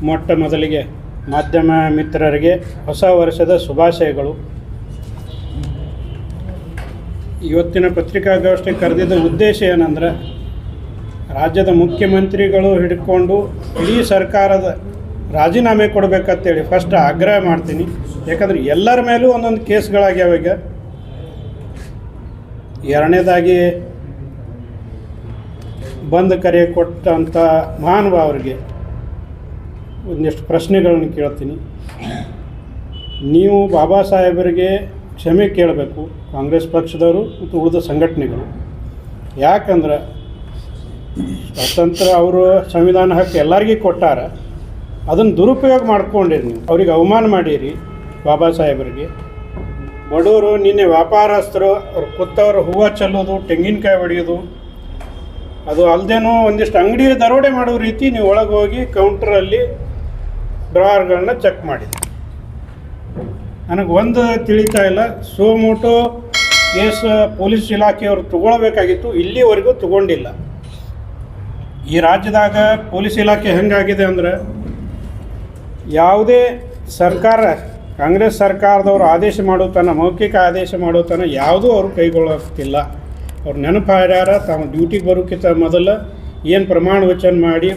ಮೊಟ್ಟ ಮೊದಲಿಗೆ ಮಾಧ್ಯಮ ಮಿತ್ರರಿಗೆ ಹೊಸ ವರ್ಷದ ಶುಭಾಶಯಗಳು. ಇವತ್ತಿನ ಪತ್ರಿಕಾಗೋಷ್ಠಿ ಕರೆದಿದ್ದ ಉದ್ದೇಶ ಏನಂದ್ರೆ, ರಾಜ್ಯದ ಮುಖ್ಯಮಂತ್ರಿಗಳು ಹಿಡ್ಕೊಂಡು ಇಡೀ ಸರ್ಕಾರದ ರಾಜೀನಾಮೆ ಕೊಡಬೇಕಂತೇಳಿ ಫಸ್ಟ್ ಆಗ್ರಹ ಮಾಡ್ತೀನಿ. ಯಾಕಂದರೆ ಎಲ್ಲರ ಮೇಲೂ ಒಂದೊಂದು ಕೇಸ್ಗಳಾಗ್ಯಾವ. ಈಗ ಎರಡನೇದಾಗಿ ಬಂದ್ ಕರೆ ಕೊಟ್ಟಂಥ ಮಹಾನುಭಾವರಿಗೆ ಒಂದಿಷ್ಟು ಪ್ರಶ್ನೆಗಳನ್ನು ಕೇಳ್ತೀನಿ. ನೀವು ಬಾಬಾ ಸಾಹೇಬರಿಗೆ ಕ್ಷಮೆ ಕೇಳಬೇಕು, ಕಾಂಗ್ರೆಸ್ ಪಕ್ಷದವರು ಮತ್ತು ಉಳಿದ ಸಂಘಟನೆಗಳು. ಯಾಕಂದ್ರೆ ಸ್ವಾತಂತ್ರ್ಯ ಅವರು ಸಂವಿಧಾನ ಹಕ್ಕು ಎಲ್ಲರಿಗೂ ಕೊಟ್ಟಾರ, ಅದನ್ನು ದುರುಪಯೋಗ ಮಾಡ್ಕೊಂಡಿರಿ. ನೀವು ಅವ್ರಿಗೆ ಅವಮಾನ ಮಾಡೀರಿ. ಬಾಬಾ ಸಾಹೇಬರಿಗೆ ಬಡವರು, ನಿನ್ನೆ ವ್ಯಾಪಾರಸ್ಥರು ಅವ್ರು ಕೂತವ್ರು ಹೂವು ಚೆಲ್ಲೋದು, ತೆಂಗಿನಕಾಯಿ ಹೊಡೆಯೋದು, ಅದು ಅಲ್ಲದೇನೋ ಒಂದಿಷ್ಟು ಅಂಗಡಿ ದರೋಡೆ ಮಾಡೋ ರೀತಿ ನೀವು ಒಳಗೆ ಹೋಗಿ ಕೌಂಟ್ರಲ್ಲಿ ಡ್ರಾವರ್ಗಳನ್ನ ಚೆಕ್ ಮಾಡಿದ್ರಿ. ನನಗೆ ಒಂದು ತಿಳಿತಾ ಇಲ್ಲ, ಸೋಮೋಟೋ ಕೇಸ್ ಪೊಲೀಸ್ ಇಲಾಖೆಯವರು ತಗೊಳ್ಬೇಕಾಗಿತ್ತು, ಇಲ್ಲಿವರೆಗೂ ತಗೊಂಡಿಲ್ಲ. ಈ ರಾಜ್ಯದಾಗ ಪೊಲೀಸ್ ಇಲಾಖೆ ಹೆಂಗಾಗಿದೆ ಅಂದರೆ, ಯಾವುದೇ ಸರ್ಕಾರ, ಕಾಂಗ್ರೆಸ್ ಸರ್ಕಾರದವರು ಆದೇಶ ಮಾಡೋತನ, ಮೌಖಿಕ ಆದೇಶ ಮಾಡೋತನ ಯಾವುದೂ ಅವರು ಕೈಗೊಳ್ಳುತ್ತಿಲ್ಲ. ಅವ್ರು ನೆನಪು ಹಾರ್ಯಾರ, ತಾವು ಡ್ಯೂಟಿಗೆ ಬರೋಕ್ಕಿಂತ ಮೊದಲು ಏನು ಪ್ರಮಾಣ ವಚನ ಮಾಡಿ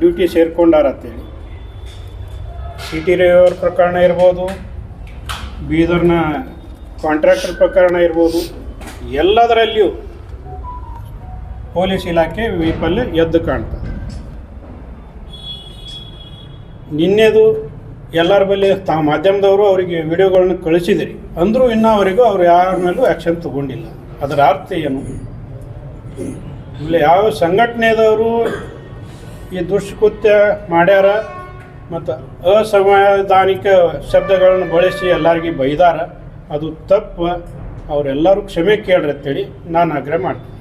ಡ್ಯೂಟಿ ಸೇರ್ಕೊಂಡಾರ ಅಂತೇಳಿ. ಸಿ ಟಿ ರವಿಯವ್ರ ಪ್ರಕರಣ ಇರ್ಬೋದು, ಬೀದರ್ನ ಕಾಂಟ್ರಾಕ್ಟರ್ ಪ್ರಕರಣ ಇರ್ಬೋದು, ಎಲ್ಲದರಲ್ಲಿಯೂ ಪೊಲೀಸ್ ಇಲಾಖೆ ವೈಫಲ್ಯ ಎದ್ದು ಕಾಣ್ತದೆ. ನಿನ್ನೆದು ಎಲ್ಲರ ಬಳಿ ತಾವು ಮಾಧ್ಯಮದವರು ಅವರಿಗೆ ವಿಡಿಯೋಗಳನ್ನ ಕಳಿಸಿದಿರಿ ಅಂದರೂ ಇನ್ನೂ ಅವರಿಗೂ ಅವ್ರು ಯಾರ ಮೇಲೂ ಆ್ಯಕ್ಷನ್ ತಗೊಂಡಿಲ್ಲ. ಅದರ ಅರ್ಥ ಏನು? ಇಲ್ಲಿ ಯಾವ ಸಂಘಟನೆದವರು ಈ ದುಷ್ಕೃತ್ಯ ಮಾಡ್ಯಾರ ಮತ್ತು ಅಸಂವಿಧಾನಿಕ ಶಬ್ದಗಳನ್ನು ಬಳಸಿ ಎಲ್ಲರಿಗೂ ಬೈದಾರ, ಅದು ತಪ್ಪು. ಅವರೆಲ್ಲರೂ ಕ್ಷಮೆ ಕೇಳ್ರಿ ಅಂತೇಳಿ ನಾನು ಆಗ್ರಹ ಮಾಡ್ತೀನಿ.